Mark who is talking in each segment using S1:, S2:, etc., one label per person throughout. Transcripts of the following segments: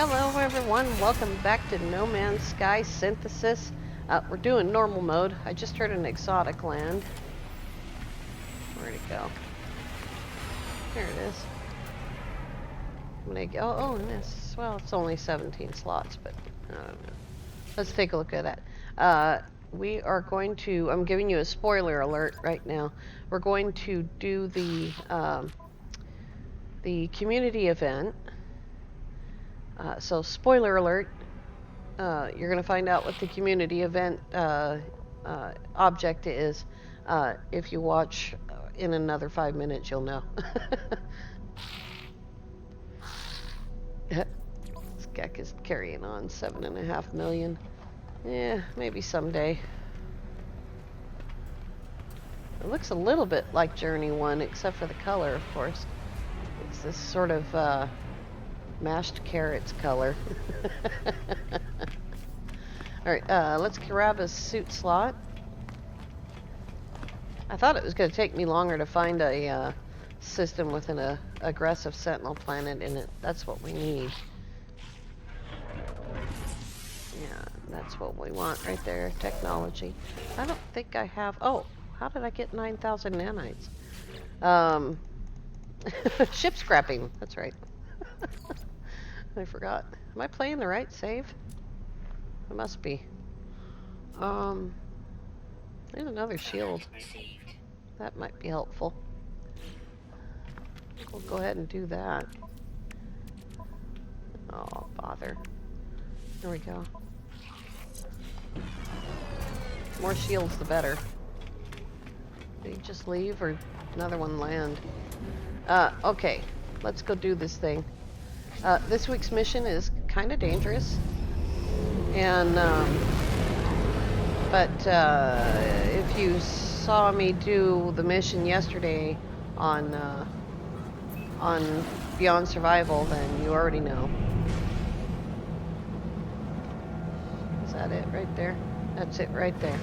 S1: Hello everyone, welcome back to No Man's Sky Synthesis. We're doing normal mode. I just heard an exotic land. Where'd it go? There it is. I'm gonna go, oh, and this, well, it's only 17 slots, but I don't know. Let's take a look at that. We are going to, I'm giving you a spoiler alert right now. We're going to do the community event. So spoiler alert, you're going to find out what the community event object is. If you watch in another 5 minutes, you'll know. This Gek is carrying on 7.5 million. Yeah, maybe someday. It looks a little bit like Journey 1, except for the color, of course. It's this sort of mashed carrots color. Alright, let's grab a suit slot. I thought it was going to take me longer to find a system with an aggressive sentinel planet in it. That's what we need. Yeah, that's what we want right there. Technology. I don't think I have... Oh, how did I get 9,000 nanites? Ship scrapping. That's right. I forgot. Am I playing the right save? I must be. There's another shield. That might be helpful. We'll go ahead and do that. Oh, bother. There we go. More shields, the better. Did he just leave or another one land? Okay. Let's go do this thing. This week's mission is kind of dangerous. And, but if you saw me do the mission yesterday on Beyond Survival, then you already know. Is that it right there? That's it right there.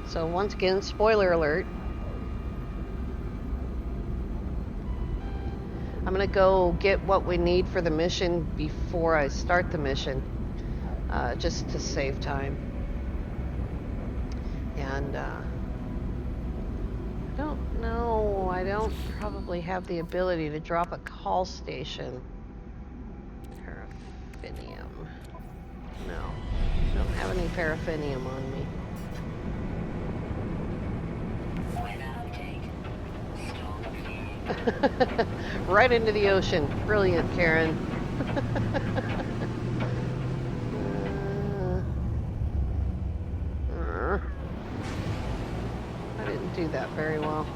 S1: So once again, spoiler alert. I'm gonna go get what we need for the mission before I start the mission, just to save time. And I don't know, I don't probably have the ability to drop a call station. Paraffinium. No, I don't have any paraffinium on me. Right into the ocean. Brilliant, Karen. I didn't do that very well.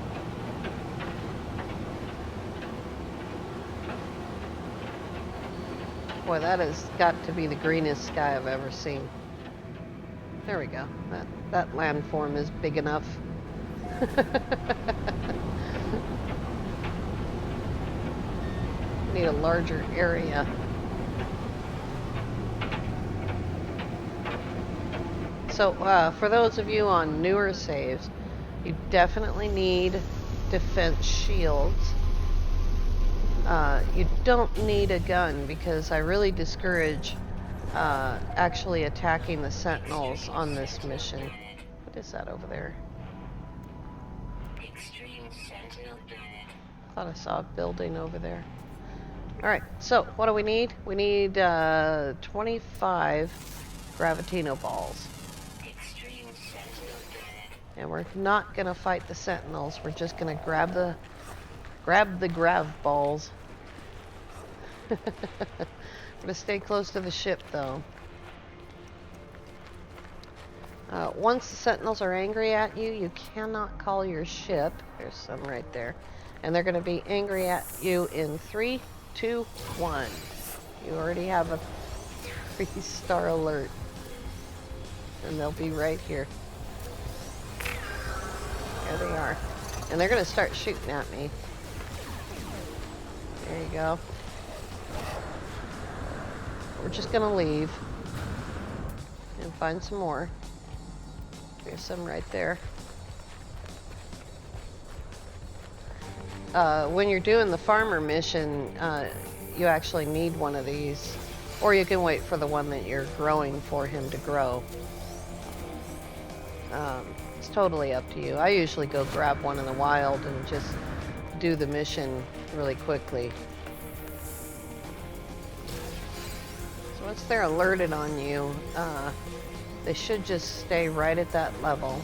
S1: Boy, that has got to be the greenest sky I've ever seen. There we go. That landform is big enough. Need a larger area. So for those of you on newer saves, you definitely need defense shields. You don't need a gun because I really discourage actually attacking the sentinels on this mission. What is that over there? I thought I saw a building over there. Alright, so what do we need? We need 25 Gravitino balls. And we're not going to fight the sentinels. We're just going to grab the grav balls. We're going to stay close to the ship, though. Once the sentinels are angry at you, you cannot call your ship. There's some right there. And they're going to be angry at you in 3, 2, 1. You already have a 3-star alert. And they'll be right here. There they are. And they're going to start shooting at me. There you go. We're just going to leave. And find some more. There's some right there. when you're doing the farmer mission, you actually need one of these. Or you can wait for the one that you're growing for him to grow. It's totally up to you. I usually go grab one in the wild and just do the mission really quickly. So once they're alerted on you, they should just stay right at that level.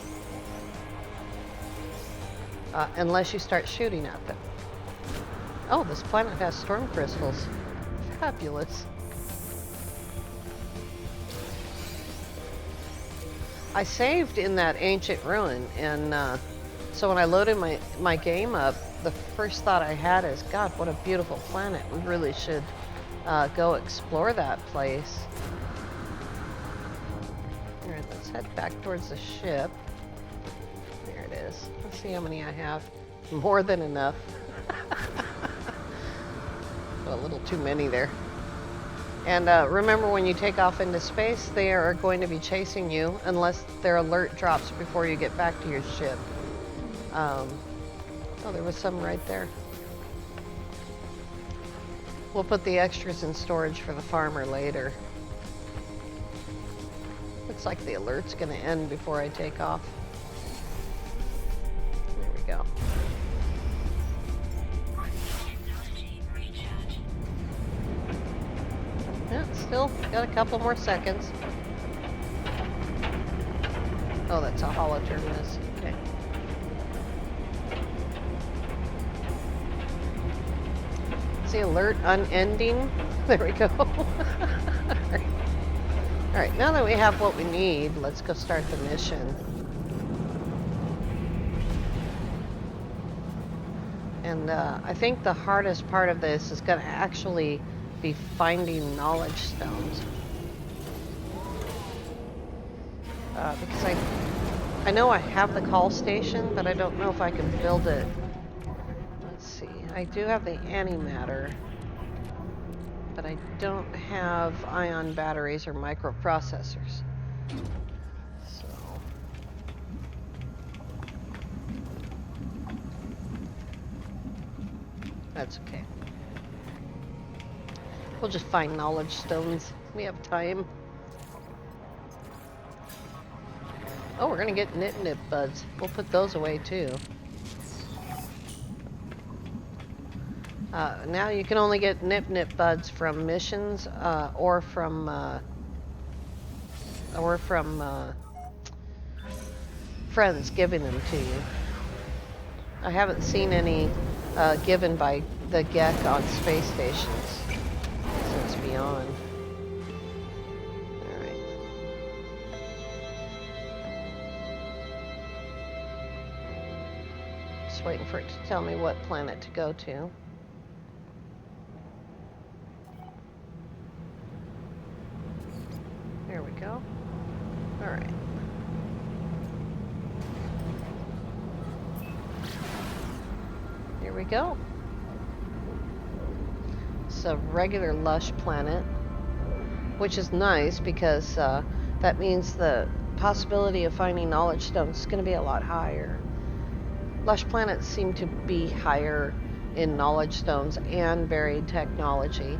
S1: Unless you start shooting at them. Oh, this planet has storm crystals. Fabulous. I saved in that ancient ruin, and so when I loaded my game up, the first thought I had is, God, what a beautiful planet. We really should go explore that place. All right, let's head back towards the ship. There it is. Let's see how many I have. More than enough. A little too many there. And remember, when you take off into space, they are going to be chasing you unless their alert drops before you get back to your ship. Oh, there was some right there. We'll put the extras in storage for the farmer later. Looks like the alert's going to end before I take off. There we go. Yeah, still got a couple more seconds. Oh, that's a holoterminus. Okay. See, alert unending. There we go. All right, now that we have what we need, let's go start the mission. And I think the hardest part of this is going to actually be finding knowledge stones. Because I know I have the call station, but I don't know if I can build it. Let's see. I do have the antimatter, but I don't have ion batteries or microprocessors. So that's okay. We'll just find knowledge stones. We have time. Oh, we're gonna get nip buds. We'll put those away too. Now you can only get nip buds from missions or from friends giving them to you. I haven't seen any given by the Gek on space stations. Since Beyond. Alright. Just waiting for it to tell me what planet to go to. There we go. Alright. Here we go. It's a regular lush planet, which is nice because that means the possibility of finding knowledge stones is going to be a lot higher. Lush planets seem to be higher in knowledge stones and buried technology.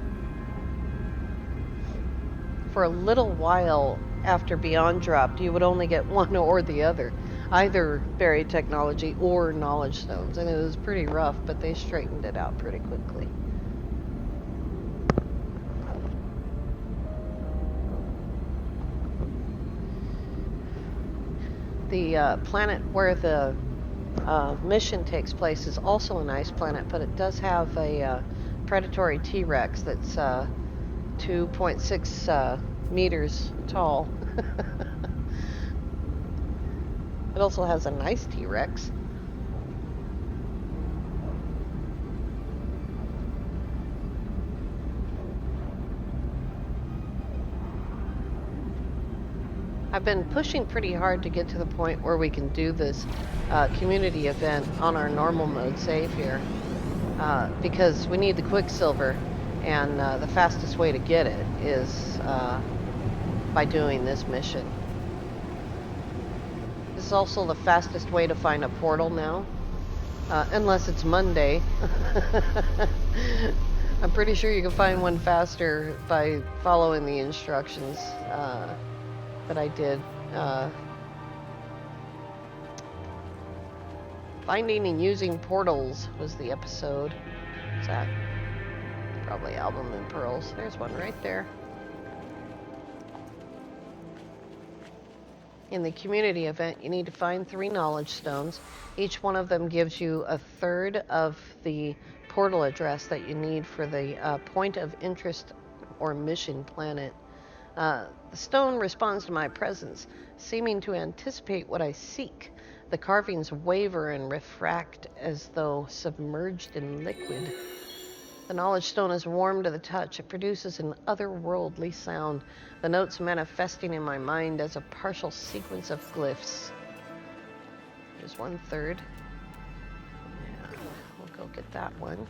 S1: For a little while after Beyond dropped, you would only get one or the other, either buried technology or knowledge stones, and it was pretty rough, but they straightened it out pretty quickly. The planet where the mission takes place is also a nice planet, but it does have a predatory T-Rex that's 2.6 meters tall. It also has a nice T-Rex. I've been pushing pretty hard to get to the point where we can do this community event on our normal mode save here, because we need the Quicksilver, and the fastest way to get it is by doing this mission. This is also the fastest way to find a portal now. unless it's Monday. I'm pretty sure you can find one faster by following the instructions that I did. Finding and using portals was the episode. What's that? Probably album and pearls. There's one right there. In the community event, you need to find 3 knowledge stones. Each one of them gives you a third of the portal address that you need for the point of interest or mission planet. The stone responds to my presence, seeming to anticipate what I seek. The carvings waver and refract as though submerged in liquid. The knowledge stone is warm to the touch. It produces an otherworldly sound, the notes manifesting in my mind as a partial sequence of glyphs. There's 1/3. Yeah, we'll go get that one.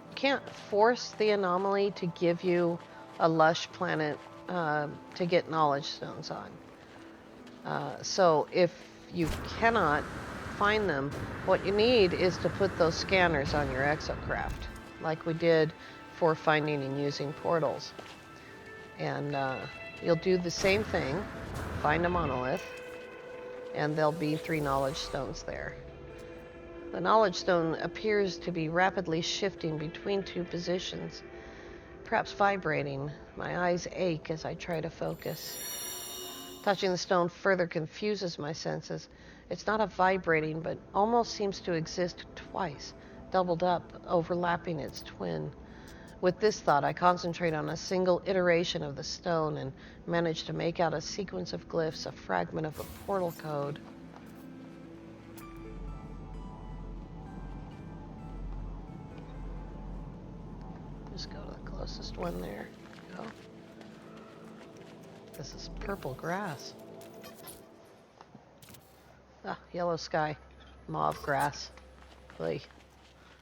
S1: You can't force the anomaly to give you a lush planet to get knowledge stones on. So if you cannot find them, what you need is to put those scanners on your exocraft, like we did for finding and using portals. And you'll do the same thing, find a monolith, and there'll be 3 knowledge stones there. The knowledge stone appears to be rapidly shifting between 2 positions, perhaps vibrating. My eyes ache as I try to focus. Touching the stone further confuses my senses. It's not a vibrating, but almost seems to exist twice, doubled up, overlapping its twin. With this thought, I concentrate on a single iteration of the stone and manage to make out a sequence of glyphs, a fragment of a portal code. Just go to the closest one there. Go. This is purple grass. Ah, yellow sky, mauve grass. Really,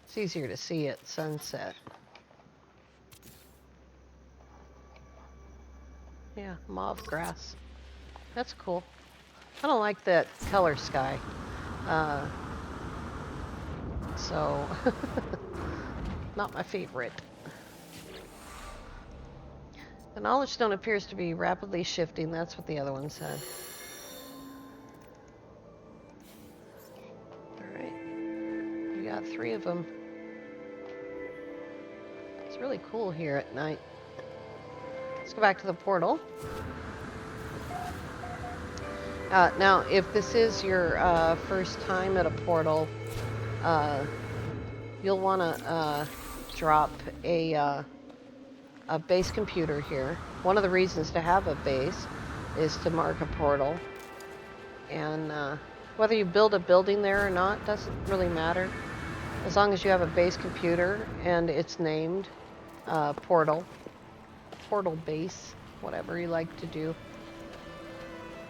S1: it's easier to see at sunset. Yeah, mauve grass. That's cool. I don't like that color sky. So, not my favorite. The knowledge stone appears to be rapidly shifting. That's what the other one said. Alright. We got 3 of them. It's really cool here at night. Let's go back to the portal. Now, if this is your first time at a portal, you'll want to drop a base computer here. One of the reasons to have a base is to mark a portal. And whether you build a building there or not doesn't really matter. As long as you have a base computer and it's named portal base, whatever you like to do.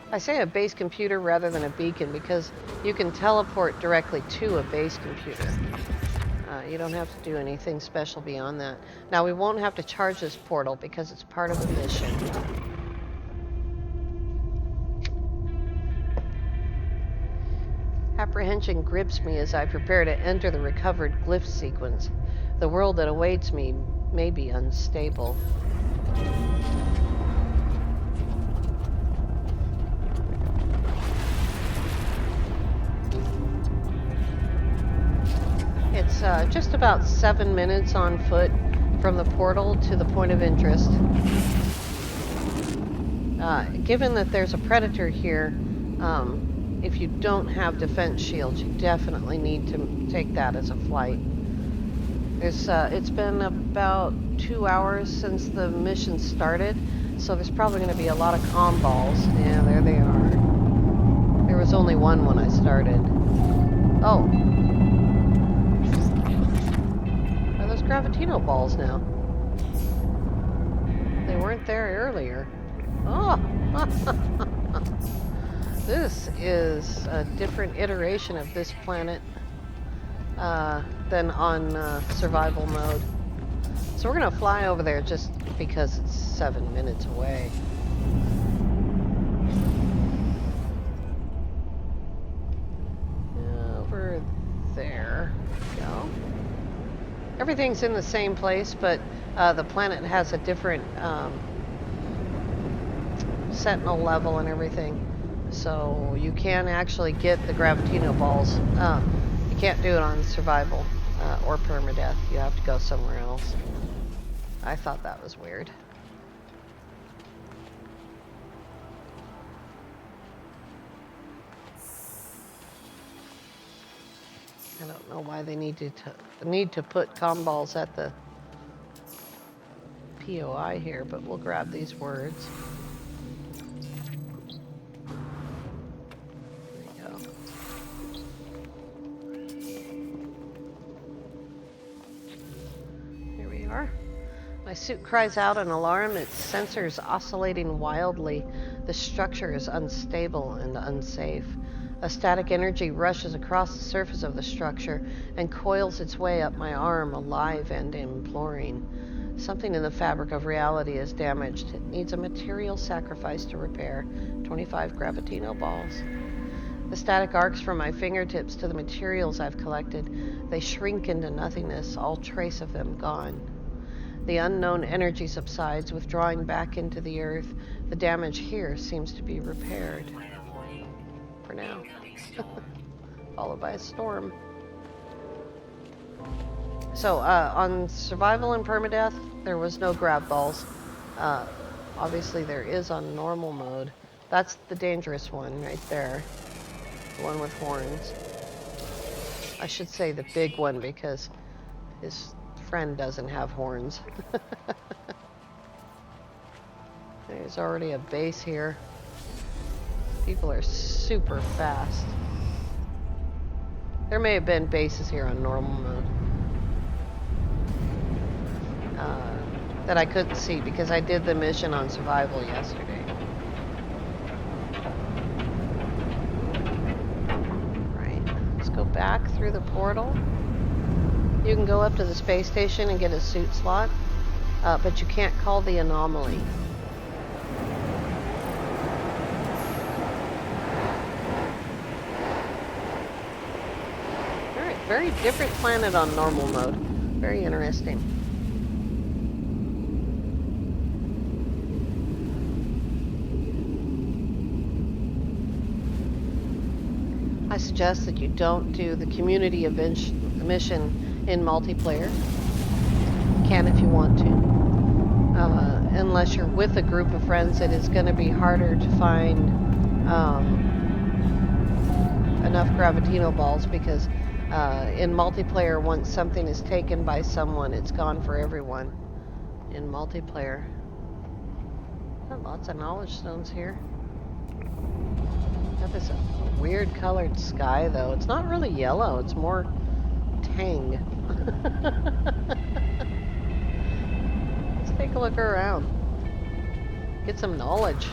S1: I say a base computer rather than a beacon because you can teleport directly to a base computer. You don't have to do anything special beyond that. Now, we won't have to charge this portal because it's part of the mission. Apprehension grips me as I prepare to enter the recovered glyph sequence. The world that awaits me may be unstable. It's just about 7 minutes on foot from the portal to the point of interest. Given that there's a predator here, if you don't have defense shields, you definitely need to take that as a flight. It's been about 2 hours since the mission started, so there's probably going to be a lot of comm balls. Yeah, there they are. There was only one when I started. Oh. Are those Gravitino balls now? They weren't there earlier. Oh! This is a different iteration of this planet than on survival mode. So we're going to fly over there just because it's 7 minutes away. there. Go. Everything's in the same place, but the planet has a different sentinel level and everything. So you can actually get the gravitino balls. You can't do it on survival or permadeath. You have to go somewhere else. I thought that was weird. I don't know why they need to put comm balls at the POI here, but we'll grab these words. There you go. Here we are. My suit cries out an alarm, its sensors oscillating wildly. The structure is unstable and unsafe. A static energy rushes across the surface of the structure and coils its way up my arm, alive and imploring. Something in the fabric of reality is damaged. It needs a material sacrifice to repair. 25 gravitino balls. The static arcs from my fingertips to the materials I've collected. They shrink into nothingness, all trace of them gone. The unknown energy subsides, withdrawing back into the earth. The damage here seems to be repaired. For now. Followed by a storm. So, on survival and permadeath, there was no grab balls. Obviously there is on normal mode. That's the dangerous one right there. The one with horns. I should say the big one because his friend doesn't have horns. There's already a base here. People are super fast. There may have been bases here on normal mode that I couldn't see because I did the mission on survival yesterday. Right, let's go back through the portal. You can go up to the space station and get a suit slot, but you can't call the anomaly. Alright, very different planet on normal mode. Very interesting. I suggest that you don't do the community mission in multiplayer. You can if you want to. Unless you're with a group of friends, it is going to be harder to find enough gravitino balls because in multiplayer, once something is taken by someone, it's gone for everyone. In multiplayer. Got lots of knowledge stones here. Got this weird colored sky though. It's not really yellow, it's more tang. Let's take a look around. Get some knowledge.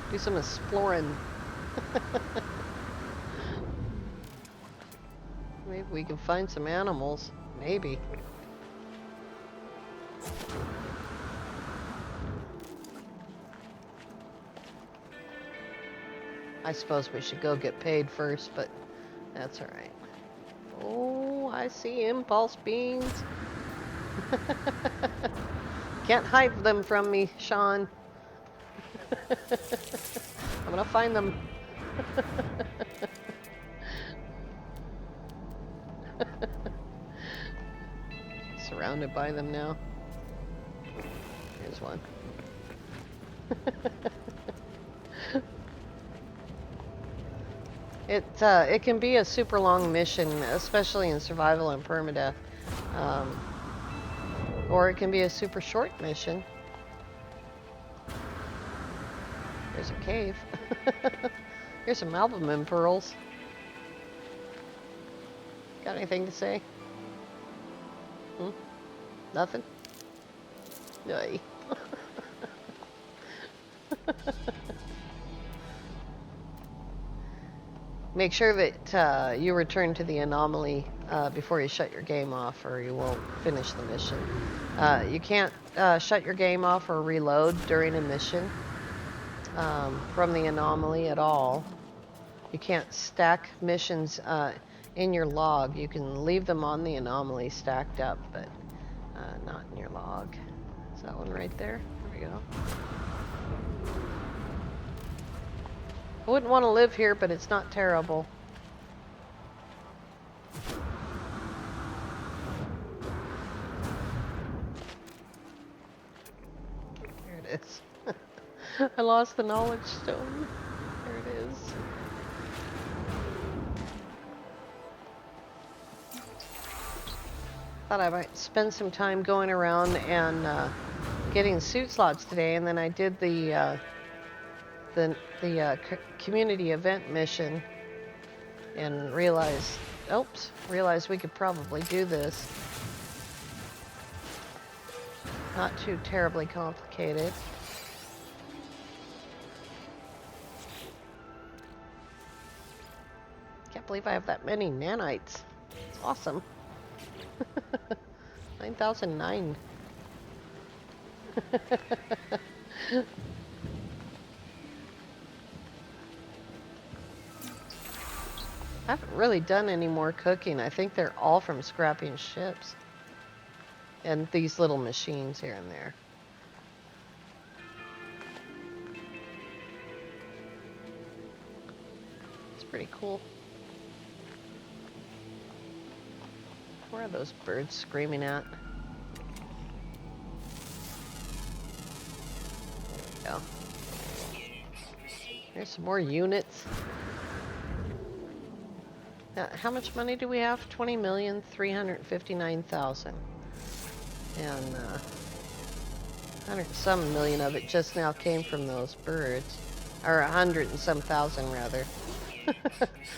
S1: Do some exploring. Maybe we can find some animals. Maybe. I suppose we should go get paid first, but that's alright. Oh, I see impulse beams. Can't hide them from me, Sean. I'm gonna find them. Surrounded by them now. Here's one. It can be a super long mission, especially in survival and permadeath. Or it can be a super short mission. There's a cave. Here's some albumin pearls. Got anything to say? Nothing? Yay. Make sure that you return to the anomaly before you shut your game off, or you won't finish the mission. You can't shut your game off or reload during a mission from the anomaly at all. You can't stack missions. in your log. You can leave them on the anomaly stacked up, but not in your log. Is that one right there? There we go. I wouldn't want to live here, but it's not terrible. There it is. I lost the knowledge stone. There it is. Thought I might spend some time going around and getting suit slots today, and then I did the community event mission and realized we could probably do this. Not too terribly complicated. Can't believe I have that many nanites. It's awesome. 9,009. I haven't really done any more cooking. I think they're all from scrapping ships. And these little machines here and there. It's pretty cool. Where are those birds screaming at? There we go. There's some more units. Now, how much money do we have? 20,359,000. And 100 some million of it just now came from those birds. Or 100 and some thousand rather.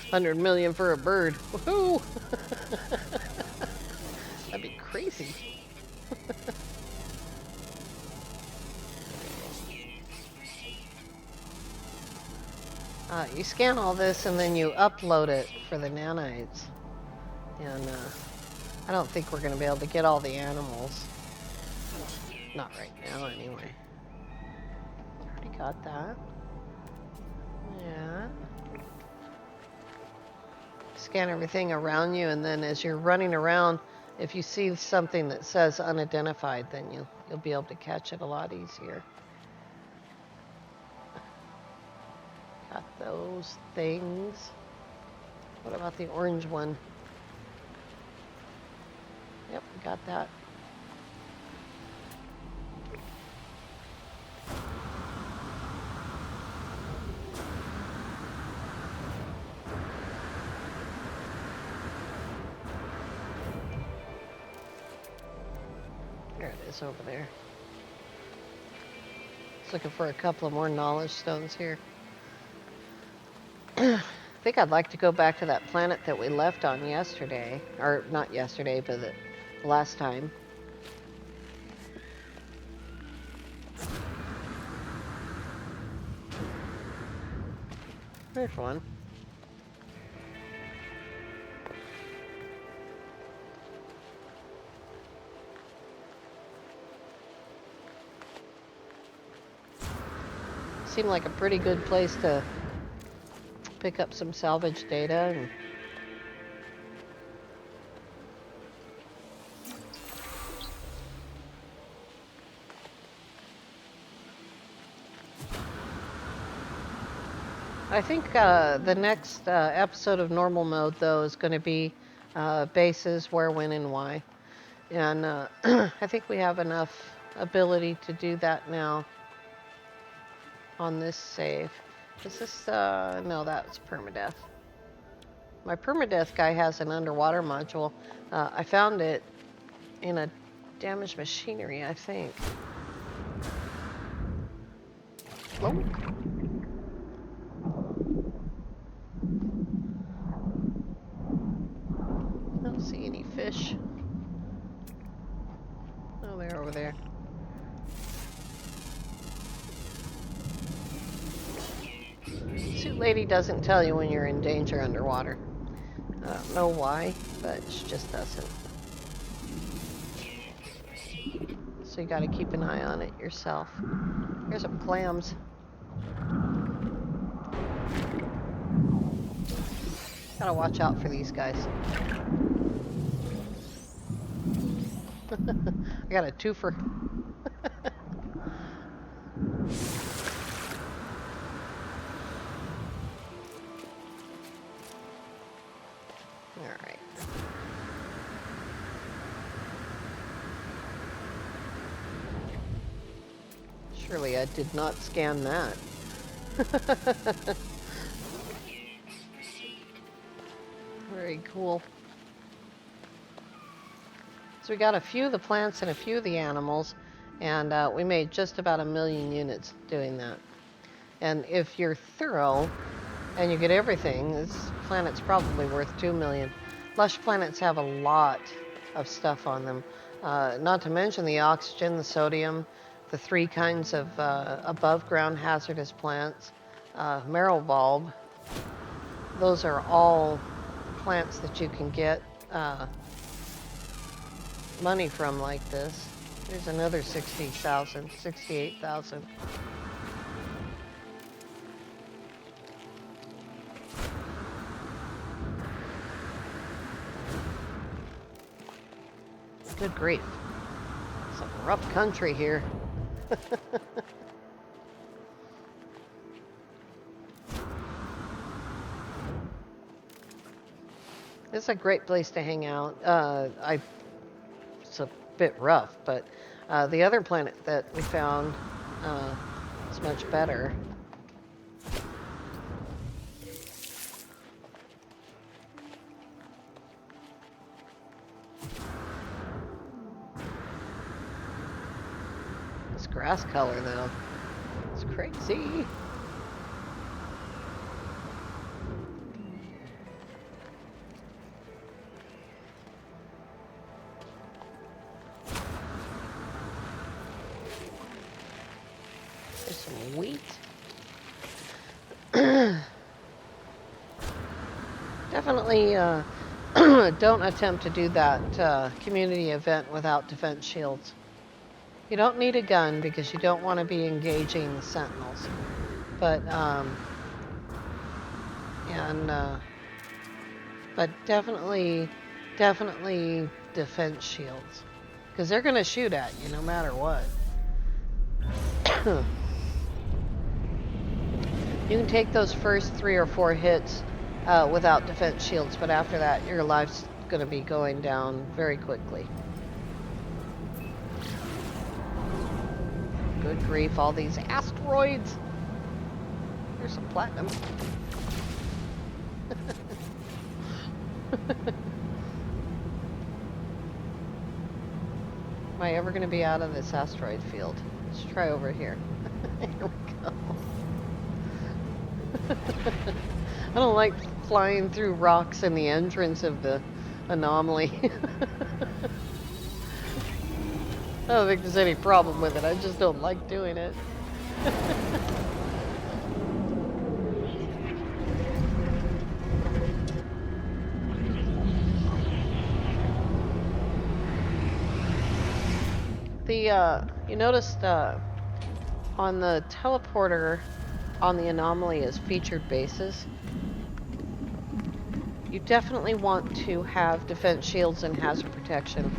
S1: 100 million for a bird. Woohoo! That'd be crazy. You scan all this and then you upload it for the nanites. And I don't think we're going to be able to get all the animals. Not right now, anyway. Already got that. Yeah. Scan everything around you, and then as you're running around, if you see something that says unidentified, then you'll be able to catch it a lot easier. Got those things. What about the orange one? Yep, we got that. There it is over there. Just looking for a couple of more knowledge stones here. I think I'd like to go back to that planet that we left on yesterday. Or not yesterday, but the last time. There's one. Seemed like a pretty good place to pick up some salvage data. And I think the next episode of normal mode, though, is going to be bases, where, when, and why. And I think we have enough ability to do that now on this save. Is this, no, that's permadeath. My permadeath guy has an underwater module. I found it in a damaged machinery, I think. Oh. I don't see any fish. Oh, they're over there. Suit lady doesn't tell you when you're in danger underwater. I don't know why, but she just doesn't. So you gotta keep an eye on it yourself. Here's some clams. Gotta watch out for these guys. I got a twofer. Alright. Surely I did not scan that. Very cool. So we got a few of the plants and a few of the animals, and we made just about 1 million units doing that. And if you're thorough and you get everything, this planet's probably worth 2 million. Lush planets have a lot of stuff on them. Not to mention the oxygen, the sodium, the 3 kinds of above ground hazardous plants, marrow bulb. Those are all plants that you can get money from like this. There's another 60,000, 68,000. Good grief. It's a rough country here. It's a great place to hang out. It's a bit rough, but the other planet that we found is much better. This grass color, though, it's crazy. There's some wheat. Definitely don't attempt to do that community event without defense shields. You don't need a gun because you don't want to be engaging the sentinels. But but definitely defense shields, because they're going to shoot at you no matter what. You can take those first 3 or 4 hits without defense shields, but after that, your life's going to be going down very quickly. Good grief, all these asteroids. Here's some platinum. Am I ever going to be out of this asteroid field? Let's try over here. Here we go. I don't like flying through rocks in the entrance of the anomaly. I don't think there's any problem with it. I just don't like doing it. You noticed on the teleporter on the anomaly as featured bases, you definitely want to have defense shields and hazard protection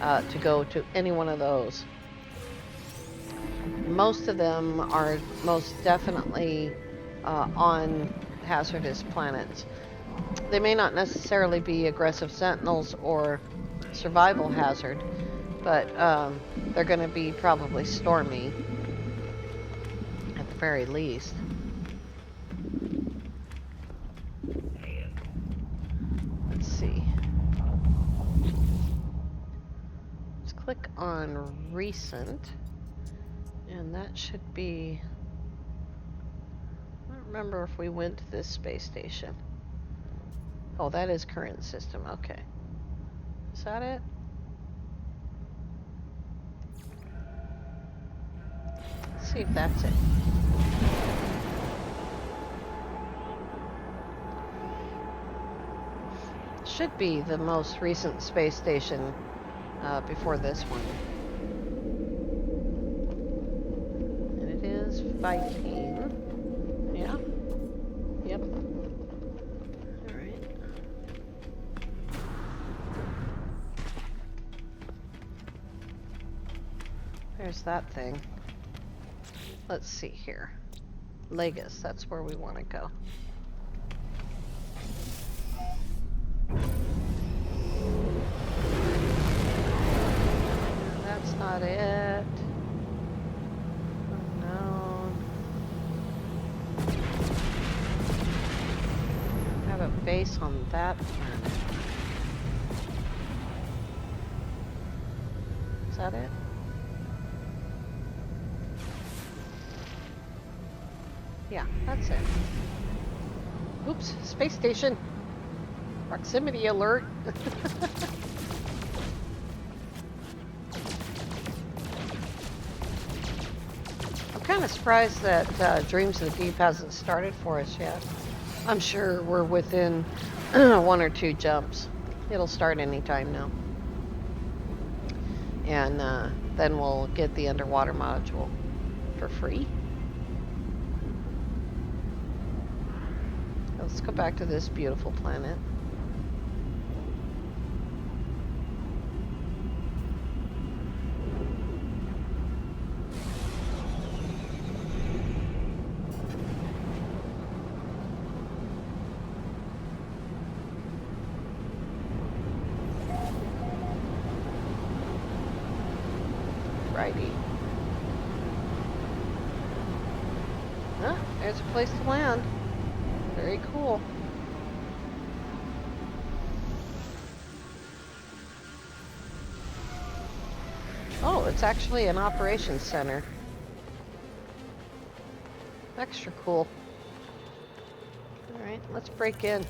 S1: to go to any one of those. Most of them are most definitely on hazardous planets. They may not necessarily be aggressive sentinels or survival hazard, but they're going to be probably stormy at the very least. Let's see. Let's click on recent, and that should be, I don't remember if we went to this space station. Oh, that is current system. Okay. Is that it? Let's see if that's it. Should be the most recent space station before this one. And it is Viking. Yeah. Yep. Alright. There's that thing. Let's see here. Legis, that's where we want to go. That's not it. Unknown. I have a base on that planet. Is that it? Yeah, that's it. Oops, space station. Proximity alert. I'm kind of surprised that Dreams of the Deep hasn't started for us yet. I'm sure we're within 1 or 2 jumps. It'll start anytime now. And then we'll get the underwater module for free. Let's go back to this beautiful planet. Righty. Ah, there's a place to land. Very cool. Oh, it's actually an operations center. Extra cool. Alright, let's break in.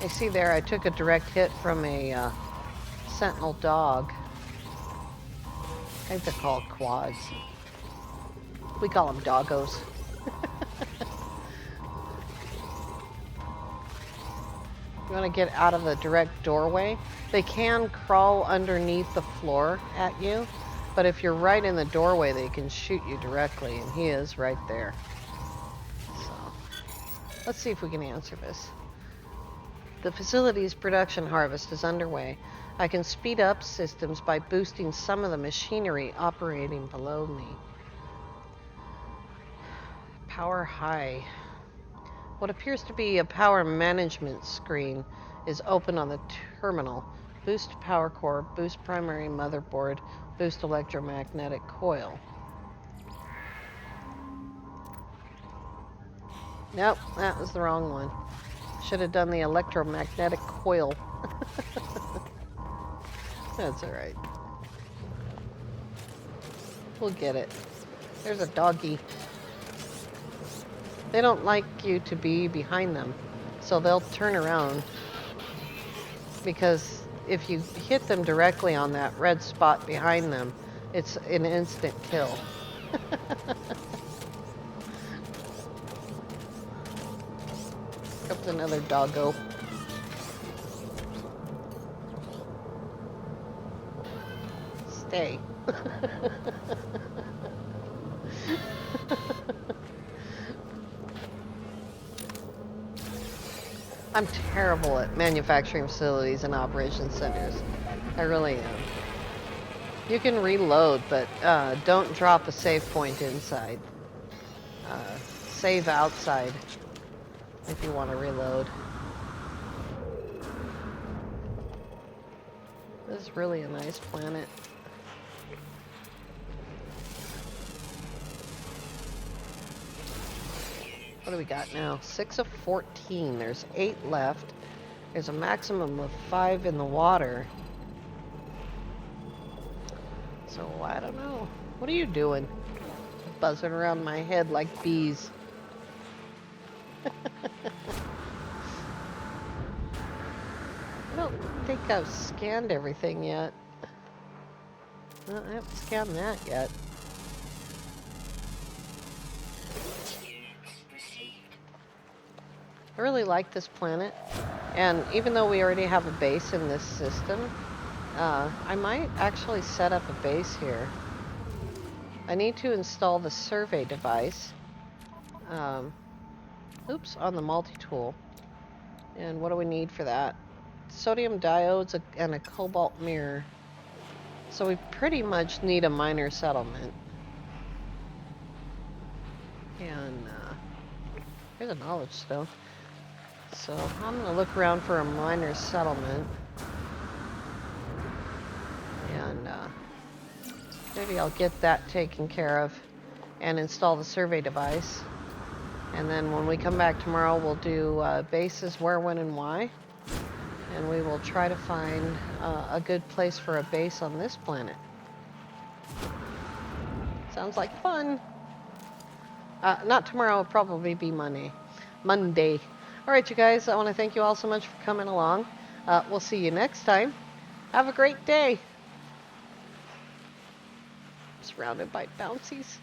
S1: You see there, I took a direct hit from a sentinel dog. I think they're called quads. We call them doggos. You want to get out of the direct doorway. They can crawl underneath the floor at you, but if you're right in the doorway, they can shoot you directly, and he is right there. So, let's see if we can answer this. The facility's production harvest is underway. I can speed up systems by boosting some of the machinery operating below me. Power high. What appears to be a power management screen is open on the terminal. Boost power core, boost primary motherboard, boost electromagnetic coil. Nope, that was the wrong one. Should have done the electromagnetic coil. That's alright. We'll get it. There's a doggy. They don't like you to be behind them, so they'll turn around. Because if you hit them directly on that red spot behind them, it's an instant kill. Comes another doggo. Stay. I'm terrible at manufacturing facilities and operations centers. I really am. You can reload, but don't drop a save point inside. Save outside if you want to reload. This is really a nice planet. What do we got now? 6 of 14. There's 8 left. There's a maximum of 5 in the water. So, I don't know. What are you doing? Buzzing around my head like bees. I don't think I've scanned everything yet. No, I haven't scanned that yet. I really like this planet, and even though we already have a base in this system, I might actually set up a base here. I need to install the survey device, oops, on the multi-tool. And what do we need for that? Sodium diodes and a cobalt mirror. So we pretty much need a minor settlement. And here's a knowledge stone. So I'm going to look around for a minor settlement. And maybe I'll get that taken care of and install the survey device. And then when we come back tomorrow, we'll do bases where, when, and why. And we will try to find a good place for a base on this planet. Sounds like fun. Not tomorrow, it'll probably be Monday. All right, you guys, I want to thank you all so much for coming along. We'll see you next time. Have a great day. Surrounded by bouncies.